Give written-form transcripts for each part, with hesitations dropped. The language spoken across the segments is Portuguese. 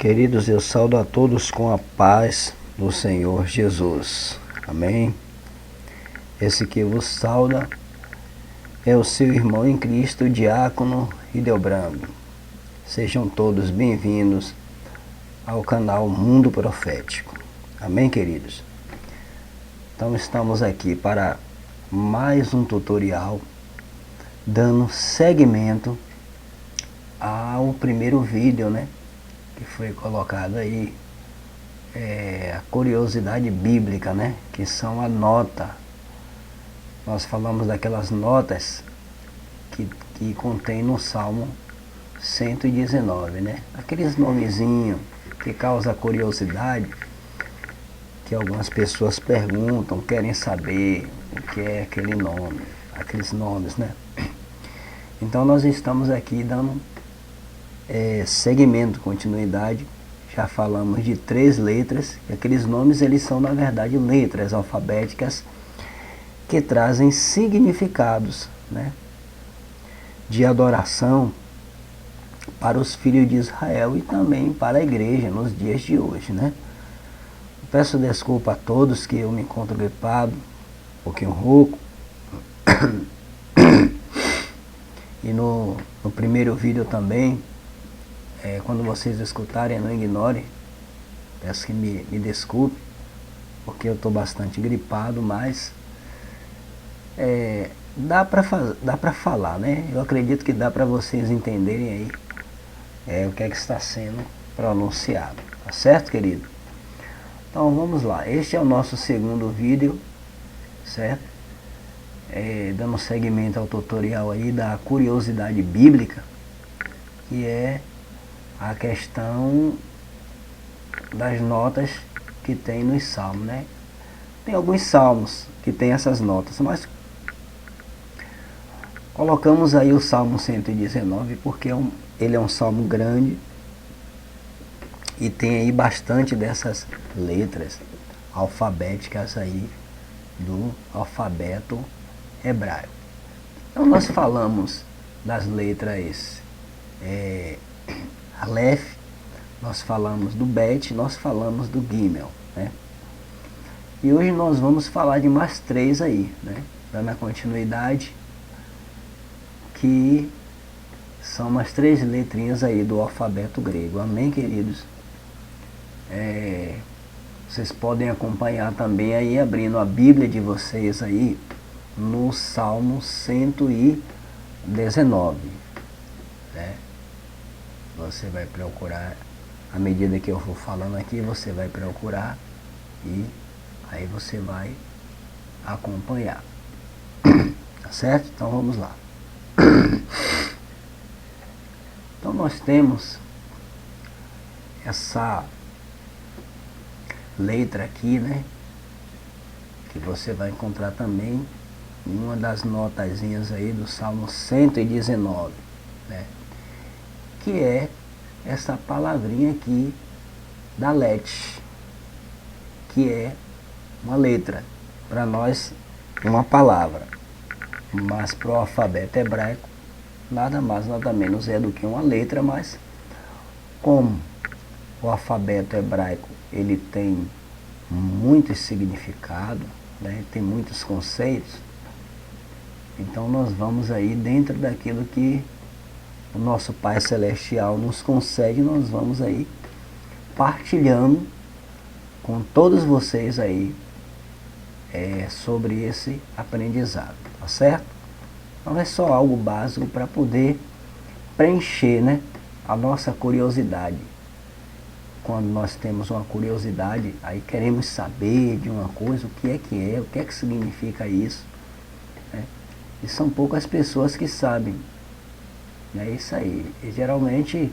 Queridos, eu saúdo a todos com a paz do Senhor Jesus. Amém? Esse que vos sauda é o seu irmão em Cristo, Diácono Hildebrando. Sejam todos bem-vindos ao canal Mundo Profético. Amém, queridos? Então estamos aqui para mais um tutorial, dando seguimento ao primeiro vídeo, né? Que foi colocado aí, a curiosidade bíblica, né? Que são a nota. Nós falamos daquelas notas que contém no Salmo 119, né? Aqueles nomezinhos que causam curiosidade, que algumas pessoas perguntam, querem saber o que é aquele nome, aqueles nomes, né? Então nós estamos aqui dando segmento, continuidade. Já falamos de 3 letras, e aqueles nomes eles são na verdade letras alfabéticas que trazem significados, né, de adoração para os filhos de Israel e também para a igreja nos dias de hoje, né? Peço desculpa a todos que eu me encontro gripado, um pouquinho rouco. E no primeiro vídeo também, quando vocês escutarem, não ignorem, peço que me desculpe, porque eu estou bastante gripado, mas dá para falar, né? Eu acredito que dá para vocês entenderem aí o que é que está sendo pronunciado, tá certo, querido? Então vamos lá, este é o nosso segundo vídeo, certo? Dando seguimento ao tutorial aí da curiosidade bíblica, que é a questão das notas que tem nos salmos, né? Tem alguns salmos que tem essas notas, mas colocamos aí o Salmo 119 porque ele é um salmo grande e tem aí bastante dessas letras alfabéticas aí do alfabeto hebraico. Então nós falamos das letras Aleph, nós falamos do Bet, nós falamos do Gimel, né? E hoje nós vamos falar de mais 3 aí, né? Dando a continuidade, que são mais 3 letrinhas aí do alfabeto grego. Amém, queridos? Vocês podem acompanhar também aí, abrindo a Bíblia de vocês aí, no Salmo 119, né? Você vai procurar, à medida que eu for falando aqui, você vai procurar e aí você vai acompanhar, tá certo? Então vamos lá. Então nós temos essa letra aqui, né, que você vai encontrar também em uma das notazinhas aí do Salmo 119, né, que é essa palavrinha aqui da Let, que é uma letra, para nós uma palavra, mas para o alfabeto hebraico nada mais, nada menos é do que uma letra, mas como o alfabeto hebraico ele tem muito significado, né, tem muitos conceitos, então nós vamos aí dentro daquilo que o nosso Pai Celestial nos concede, nós vamos aí partilhando com todos vocês aí sobre esse aprendizado, tá certo? Então é só algo básico para poder preencher, né, a nossa curiosidade. Quando nós temos uma curiosidade, aí queremos saber de uma coisa, o que é que significa isso, né? E são poucas pessoas que sabem. É isso aí. E geralmente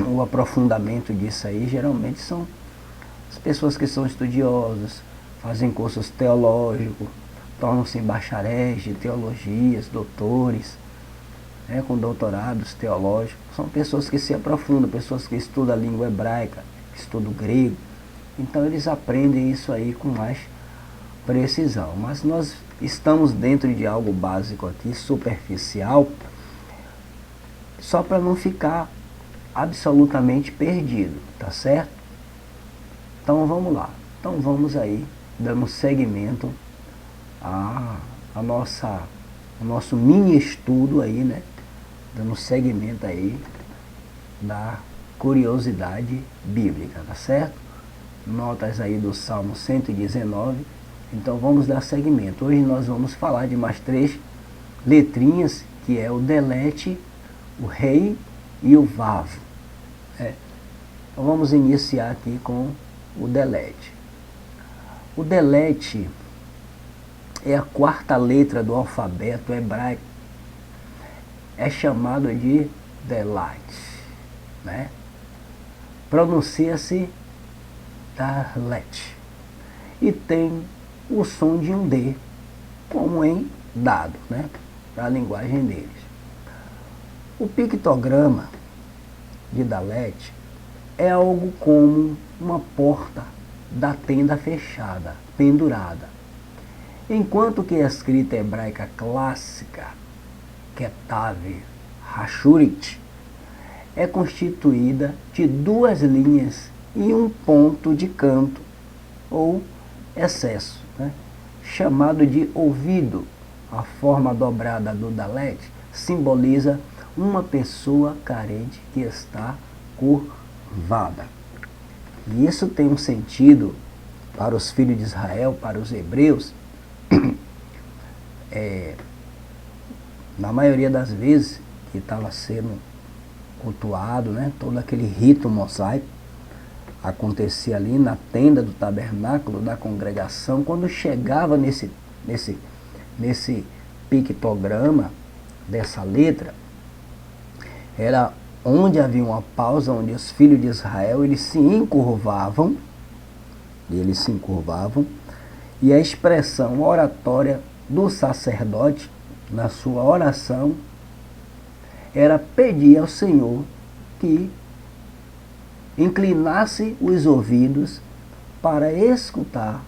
o aprofundamento disso aí geralmente são as pessoas que são estudiosas, fazem cursos teológicos, tornam-se bacharéis de teologias, doutores, né, com doutorados teológicos. São pessoas que se aprofundam, pessoas que estudam a língua hebraica, estudam o grego. Então eles aprendem isso aí com mais precisão. Mas nós estamos dentro de algo básico aqui, superficial, só para não ficar absolutamente perdido, tá certo? Então vamos lá. Então vamos aí, dando seguimento ao nosso mini estudo aí, né? Dando seguimento aí da curiosidade bíblica, tá certo? Notas aí do Salmo 119. Então vamos dar seguimento. Hoje nós vamos falar de mais 3 letrinhas, que é o delete, o rei e o vav. Então vamos iniciar aqui com o delete. O delete é a 4ª letra do alfabeto hebraico. É chamado de delete, né? Pronuncia-se dalet e tem o som de um D, como em dado, né? Para a linguagem deles. O pictograma de dalet é algo como uma porta da tenda fechada, pendurada. Enquanto que a escrita hebraica clássica, Ketav Hashurit, é constituída de 2 linhas e um ponto de canto ou excesso, né? Chamado de ouvido. A forma dobrada do dalet simboliza uma pessoa carente que está curvada. E isso tem um sentido para os filhos de Israel, para os hebreus. Na maioria das vezes que estava sendo cultuado, né, todo aquele rito mosaico acontecia ali na tenda do tabernáculo da congregação. Quando chegava nesse pictograma dessa letra, era onde havia uma pausa, onde os filhos de Israel eles se encurvavam, e a expressão oratória do sacerdote na sua oração era pedir ao Senhor que inclinasse os ouvidos para escutar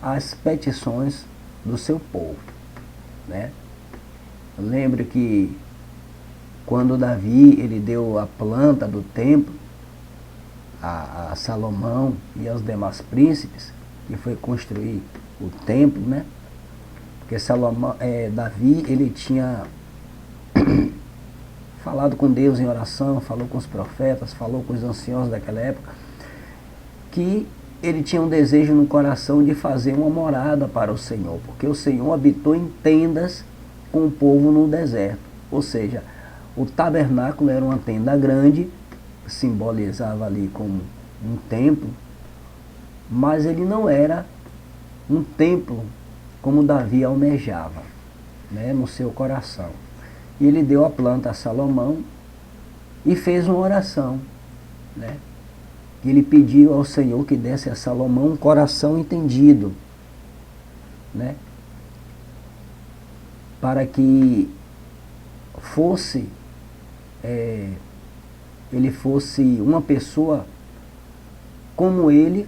as petições do seu povo, né? Eu lembro que quando Davi ele deu a planta do templo a Salomão e aos demais príncipes, que foi construir o templo, né? Porque Davi ele tinha falado com Deus em oração, falou com os profetas, falou com os anciãos daquela época, que ele tinha um desejo no coração de fazer uma morada para o Senhor, porque o Senhor habitou em tendas com o povo no deserto. Ou seja, o tabernáculo era uma tenda grande, simbolizava ali como um templo, mas ele não era um templo como Davi almejava, né, no seu coração. E ele deu a planta a Salomão e fez uma oração, né? Ele pediu ao Senhor que desse a Salomão um coração entendido, né? Para que ele fosse uma pessoa como ele,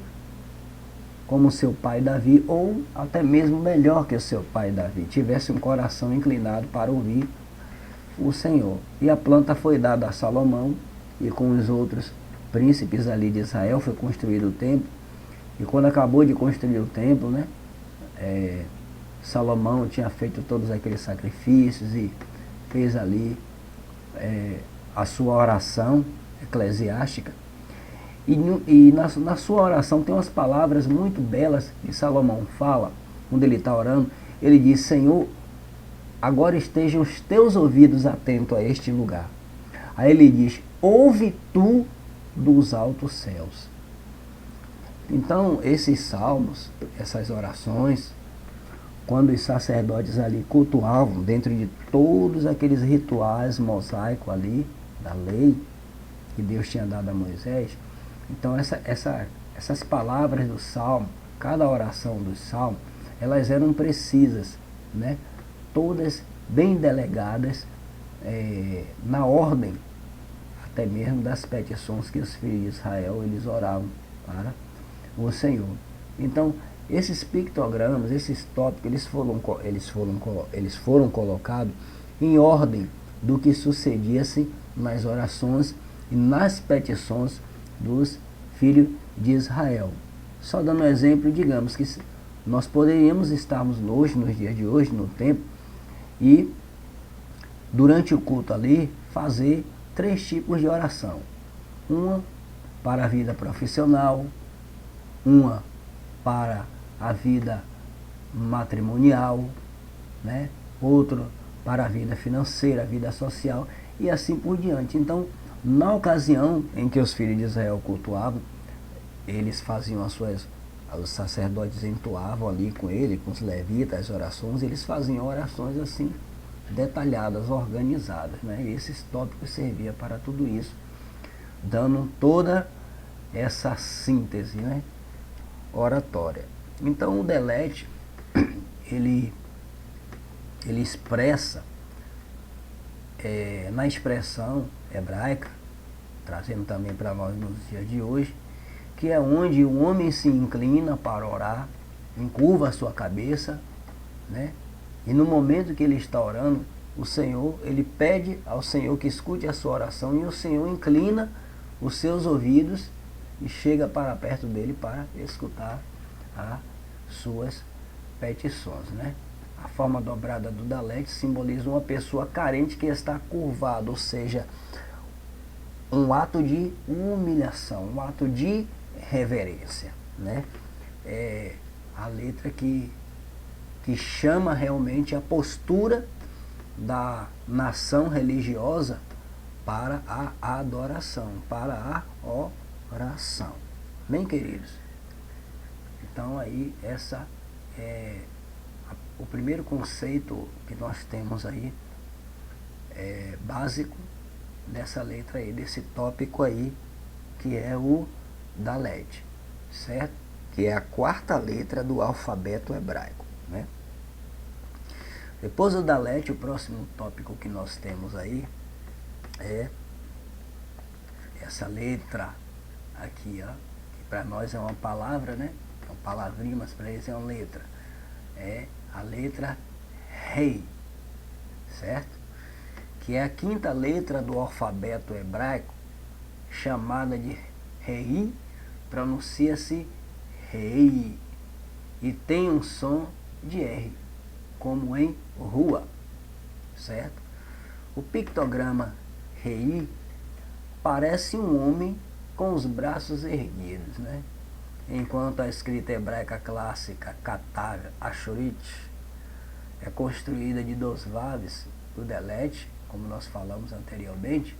como seu pai Davi, ou até mesmo melhor que o seu pai Davi, tivesse um coração inclinado para ouvir o Senhor. E a planta foi dada a Salomão, e com os outros príncipes ali de Israel foi construído o templo. E quando acabou de construir o templo, né, Salomão tinha feito todos aqueles sacrifícios e fez ali a sua oração eclesiástica. E na sua oração tem umas palavras muito belas que Salomão fala, quando ele está orando. Ele diz: Senhor, agora estejam os teus ouvidos atentos a este lugar. Aí ele diz: ouve tu dos altos céus. Então esses salmos, essas orações, quando os sacerdotes ali cultuavam, dentro de todos aqueles rituais mosaicos ali, da lei que Deus tinha dado a Moisés, então essas palavras do salmo, cada oração do salmo, elas eram precisas, né? Todas bem delegadas na ordem, até mesmo das petições que os filhos de Israel eles oravam para o Senhor. Então esses pictogramas, esses tópicos, eles foram colocados em ordem do que sucedia-se nas orações e nas petições dos filhos de Israel. Só dando um exemplo, digamos que nós poderíamos estarmos hoje, nos dias de hoje, no tempo, e durante o culto ali, fazer 3 tipos de oração. Uma para a vida profissional, uma para a vida matrimonial, né? Outra para a vida financeira, a vida social e assim por diante. Então, na ocasião em que os filhos de Israel cultuavam, eles faziam os sacerdotes entoavam ali com ele, com os levitas, as orações, eles faziam orações assim, detalhadas, organizadas, né? E esses tópicos serviam para tudo isso, dando toda essa síntese, né, oratória. Então o delete, ele expressa, na expressão hebraica, trazendo também para nós nos dias de hoje, que é onde o homem se inclina para orar, encurva a sua cabeça, né? E no momento que ele está orando, o Senhor, ele pede ao Senhor que escute a sua oração, e o Senhor inclina os seus ouvidos e chega para perto dele para escutar as suas petições, né? A forma dobrada do Dalet simboliza uma pessoa carente que está curvada, ou seja, um ato de humilhação, um ato de reverência, né? É a letra que chama realmente a postura da nação religiosa para a adoração, para a oração. Bem, queridos? Então aí essa é o primeiro conceito que nós temos aí, básico dessa letra aí, desse tópico aí, que é o Dalet, certo? Que é a 4ª letra do alfabeto hebraico, né? Depois do Dalet, o próximo tópico que nós temos aí é essa letra aqui, ó, que para nós é uma palavra, né? É uma palavrinha, mas para eles é uma letra. É a letra Rei, certo? Que é a 5ª letra do alfabeto hebraico, chamada de Rei, pronuncia-se Rei, e tem um som de R, como em rua, certo? O pictograma Rei parece um homem com os braços erguidos, né? Enquanto a escrita hebraica clássica Katav Ashorit é construída de 2 vaves, o Dalet, como nós falamos anteriormente,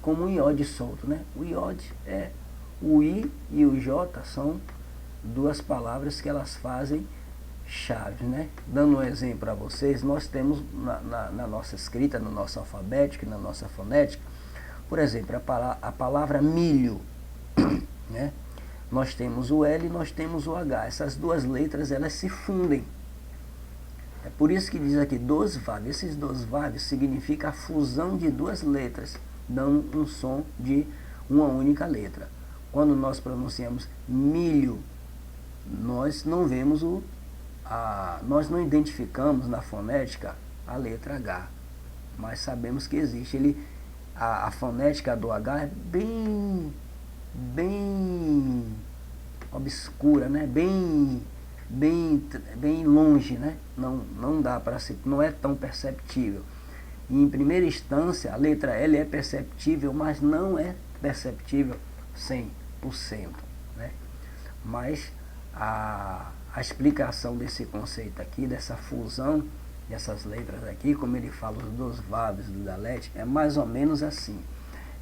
como um iode solto, né? O iode o I e o J são 2 palavras que elas fazem chaves, né? Dando um exemplo para vocês, nós temos na nossa escrita, no nosso alfabético, na nossa fonética, por exemplo, a palavra milho, né? Nós temos o L e nós temos o H. Essas 2 letras, elas se fundem. É por isso que diz aqui 2 vaves. Esses 2 vaves significa a fusão de 2 letras, dando um som de uma única letra. Quando nós pronunciamos milho, nós não vemos nós não identificamos na fonética a letra H, mas sabemos que existe. A fonética do H é bem obscura, né? Bem longe, né? Não dá para ser, não é tão perceptível. E em primeira instância, a letra L é perceptível, mas não é perceptível 100%, né? Mas a explicação desse conceito aqui, dessa fusão dessas letras aqui, como ele fala os 2 vaves do Dalet, é mais ou menos assim.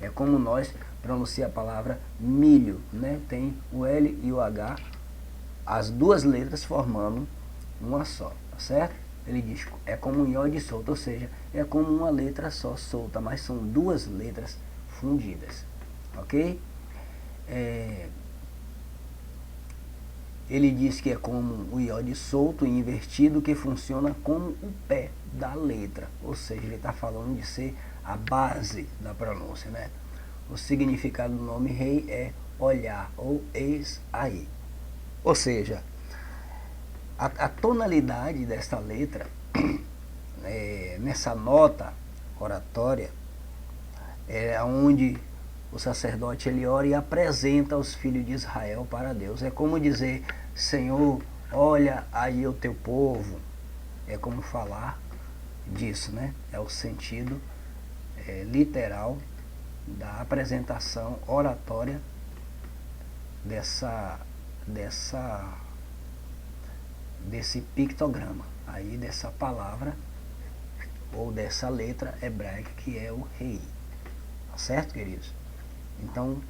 É como nós pronunciamos a palavra milho, né? Tem o L e o H, as 2 letras formando uma só, tá certo? Ele diz, é como um iode solto, ou seja, é como uma letra só solta, mas são 2 letras fundidas, ok? Ele diz que é como o iode solto e invertido, que funciona como o pé da letra, ou seja, ele está falando de ser a base da pronúncia, né? O significado do nome Rei é olhar, ou eis aí. Ou seja, a tonalidade desta letra, nessa nota oratória, é onde o sacerdote ele ora e apresenta os filhos de Israel para Deus. É como dizer: Senhor, olha aí o teu povo. É como falar disso, né? É o sentido literal da apresentação oratória desse pictograma, aí dessa palavra ou dessa letra hebraica que é o rei. Tá certo, queridos? Então,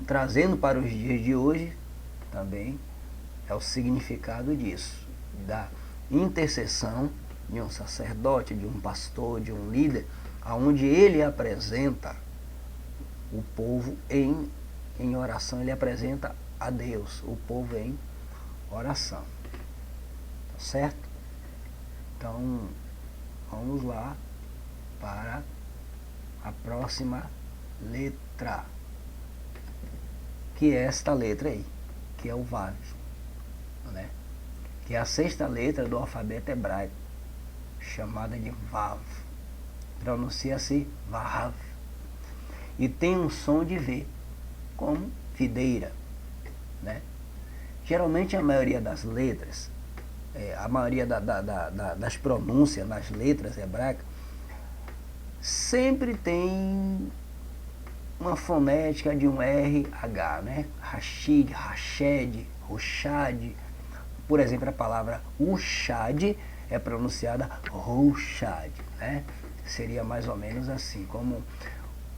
trazendo para os dias de hoje, também é o significado disso, da intercessão de um sacerdote, de um pastor, de um líder, aonde ele apresenta o povo em oração, ele apresenta a Deus, o povo em oração. Tá certo? Então, vamos lá para a próxima letra, que é esta letra aí, que é o Vav, né? Que é a sexta letra do alfabeto hebraico, chamada de Vav. Pronuncia-se Vav. E tem um som de V, como videira, né? Geralmente a maioria das letras, a maioria das pronúncias nas letras hebraicas, sempre tem uma fonética de um RH, né? Rashid, Rashed, Roshad. Por exemplo, a palavra Ushad é pronunciada Roshad, né? Seria mais ou menos assim, como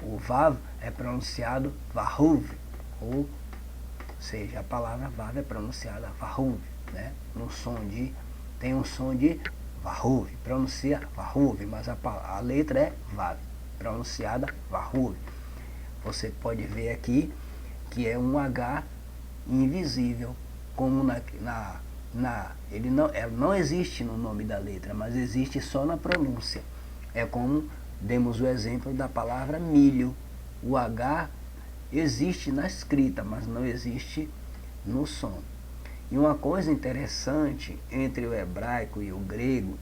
o Vav é pronunciado Vahuv, ou seja, a palavra Vav é pronunciada Vahuv, né? Tem um som de Vahuv, pronuncia Vahuv, mas a letra é Vav, pronunciada Vahuv. Você pode ver aqui que é um H invisível, como ele não existe no nome da letra, mas existe só na pronúncia. É como demos o exemplo da palavra milho. O H existe na escrita, mas não existe no som. E uma coisa interessante entre o hebraico e o grego,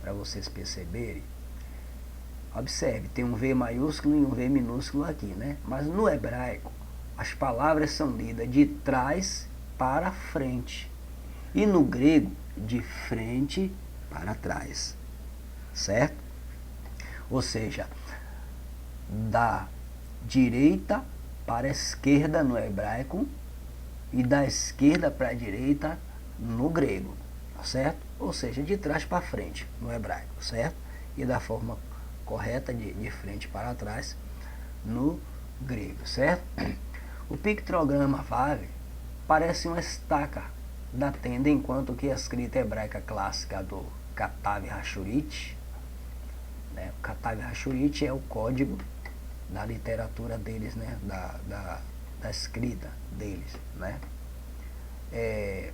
para vocês perceberem, observe, tem um V maiúsculo e um V minúsculo aqui, né? Mas no hebraico, as palavras são lidas de trás para frente. E no grego, de frente para trás. Certo? Ou seja, da direita para a esquerda no hebraico e da esquerda para a direita no grego, certo? Ou seja, de trás para frente no hebraico, certo? E da forma correta de frente para trás no grego, certo? O pictograma Vav parece uma estaca da tenda, enquanto que a escrita hebraica clássica do Katav Hashurit, né? O Katav Hashurit é o código da literatura deles, né? Da escrita deles, né? É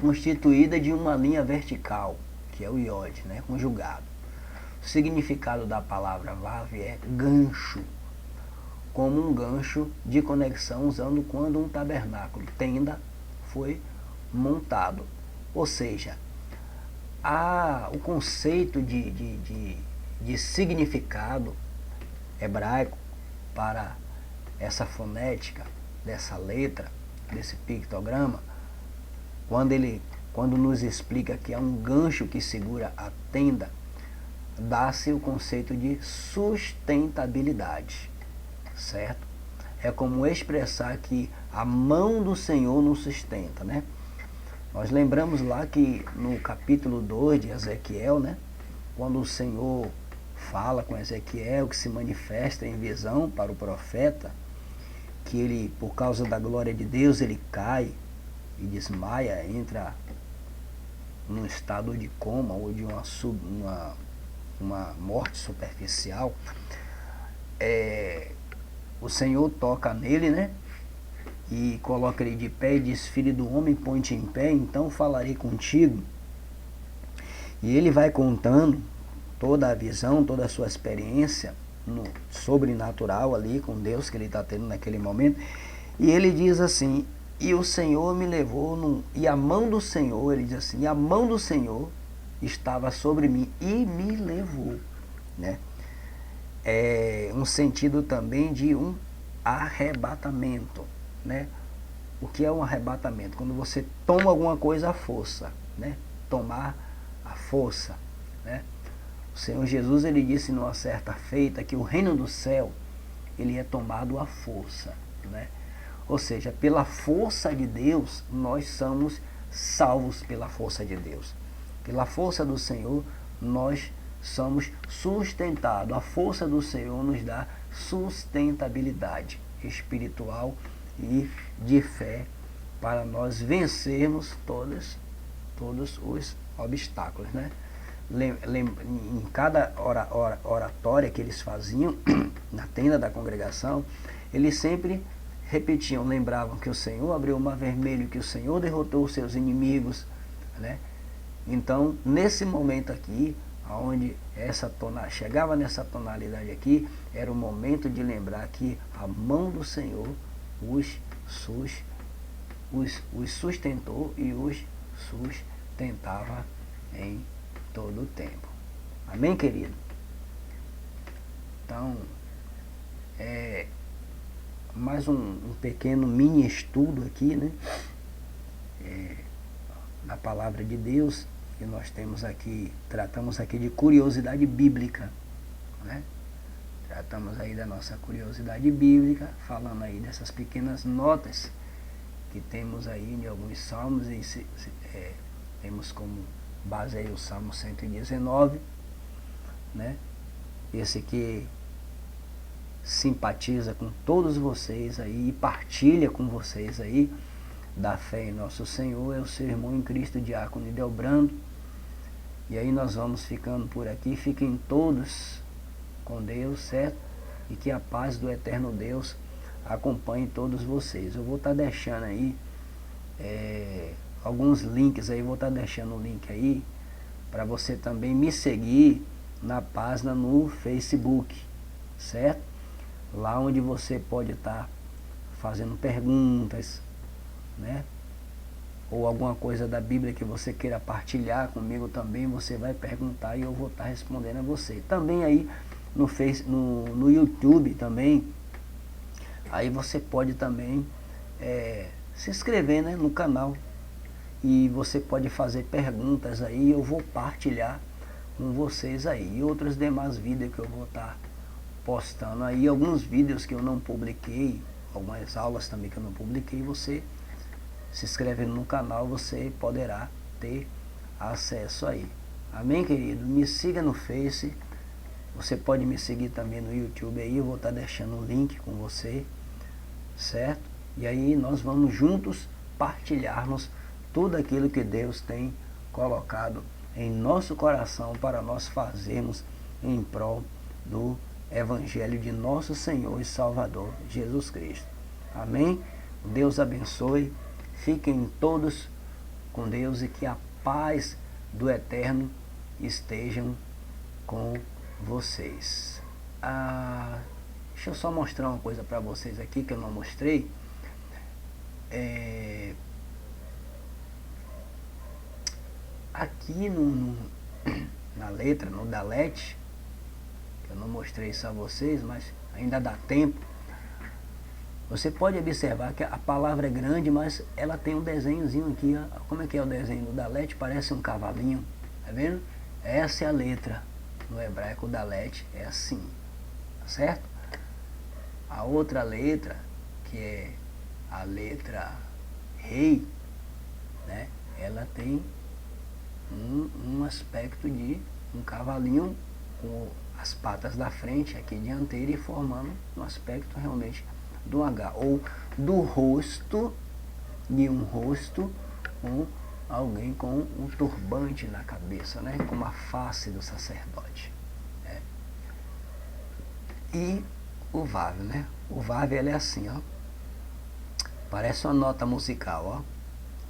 constituída de uma linha vertical, que é o iod, né? Conjugado. O significado da palavra Vav é gancho, como um gancho de conexão usando quando um tabernáculo, tenda, foi montado. Ou seja, o conceito de significado hebraico para essa fonética dessa letra, desse pictograma, quando nos explica que é um gancho que segura a tenda, dá-se o conceito de sustentabilidade, certo? É como expressar que a mão do Senhor nos sustenta, né? Nós lembramos lá que no capítulo 2 de Ezequiel, né? Quando o Senhor fala com Ezequiel, que se manifesta em visão para o profeta, que ele, por causa da glória de Deus, ele cai e desmaia, entra num estado de coma ou de uma morte superficial. O Senhor toca nele, né? E coloca ele de pé e diz: filho do homem, põe-te em pé, então falarei contigo. E ele vai contando toda a visão, toda a sua experiência no sobrenatural ali com Deus que ele está tendo naquele momento. E ele diz assim: e o Senhor me levou, e a mão do Senhor, ele diz assim, e a mão do Senhor estava sobre mim e me levou, né? É um sentido também de um arrebatamento, né? O que é um arrebatamento? Quando você toma alguma coisa à força, né? Tomar à força, né? O Senhor Jesus, ele disse numa certa feita que o reino do céu, ele é tomado à força, né? Ou seja, pela força de Deus, nós somos salvos pela força de Deus. Pela força do Senhor, nós somos sustentados. A força do Senhor nos dá sustentabilidade espiritual e de fé para nós vencermos todos os obstáculos, né? Em cada oratória que eles faziam na tenda da congregação, eles sempre repetiam, lembravam que o Senhor abriu o mar vermelho, que o Senhor derrotou os seus inimigos, né? Então, nesse momento aqui, onde chegava nessa tonalidade aqui, era o momento de lembrar que a mão do Senhor os sustentou e os sustentava em todo o tempo. Amém, querido? Então, mais um pequeno mini estudo aqui, né? Na palavra de Deus, que nós temos aqui, tratamos aqui de curiosidade bíblica, né? Tratamos aí da nossa curiosidade bíblica, falando aí dessas pequenas notas que temos aí de alguns salmos, e temos como base aí o Salmo 119, né? Esse que simpatiza com todos vocês aí e partilha com vocês aí da fé em nosso Senhor, é o seu irmão em Cristo, Diácono Idelbrando. E aí nós vamos ficando por aqui. Fiquem todos com Deus, certo? E que a paz do eterno Deus acompanhe todos vocês. Eu vou estar deixando aí alguns links aí, vou estar deixando o link aí para você também me seguir na página no Facebook, certo? Lá onde você pode estar fazendo perguntas, né? Ou alguma coisa da Bíblia que você queira partilhar comigo também, você vai perguntar e eu vou estar respondendo a você. Também aí no YouTube também, aí você pode também se inscrever, né, no canal, e você pode fazer perguntas aí, eu vou partilhar com vocês aí. E outros demais vídeos que eu vou estar postando aí, alguns vídeos que eu não publiquei, algumas aulas também que eu não publiquei, você se inscrevendo no canal, você poderá ter acesso aí. Amém, querido? Me siga no Face, você pode me seguir também no YouTube aí, eu vou estar deixando o link com você, certo? E aí nós vamos juntos partilharmos tudo aquilo que Deus tem colocado em nosso coração para nós fazermos em prol do Evangelho de nosso Senhor e Salvador Jesus Cristo. Amém? Deus abençoe. Fiquem todos com Deus e que a paz do Eterno estejam com vocês. Deixa eu só mostrar uma coisa para vocês aqui que eu não mostrei. Aqui na letra, no Dalete, que eu não mostrei isso a vocês, mas ainda dá tempo. Você pode observar que a palavra é grande, mas ela tem um desenhozinho aqui, ó. Como é que é o desenho do Dalete? Parece um cavalinho, tá vendo? Essa é a letra no hebraico. O Dalete é assim, tá certo? A outra letra, que é a letra Rei, né? Ela tem um aspecto de um cavalinho com as patas da frente aqui dianteira e formando um aspecto realmente do H, ou do rosto, de um rosto com alguém com um turbante na cabeça, né? Como a face do sacerdote, né? E o Vav, né? O Vav, ele é assim, ó. Parece uma nota musical, ó.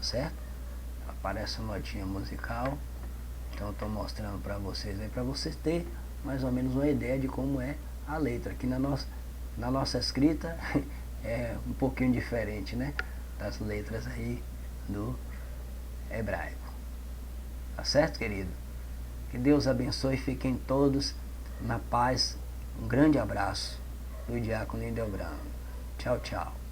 Certo? Aparece uma notinha musical. Então eu estou mostrando para vocês aí, para vocês terem mais ou menos uma ideia de como é a letra. Aqui na nossa escrita é um pouquinho diferente, né? Das letras aí do hebraico. Tá certo, querido? Que Deus abençoe e fiquem todos na paz. Um grande abraço do Diácono Hildebrando. Tchau, tchau.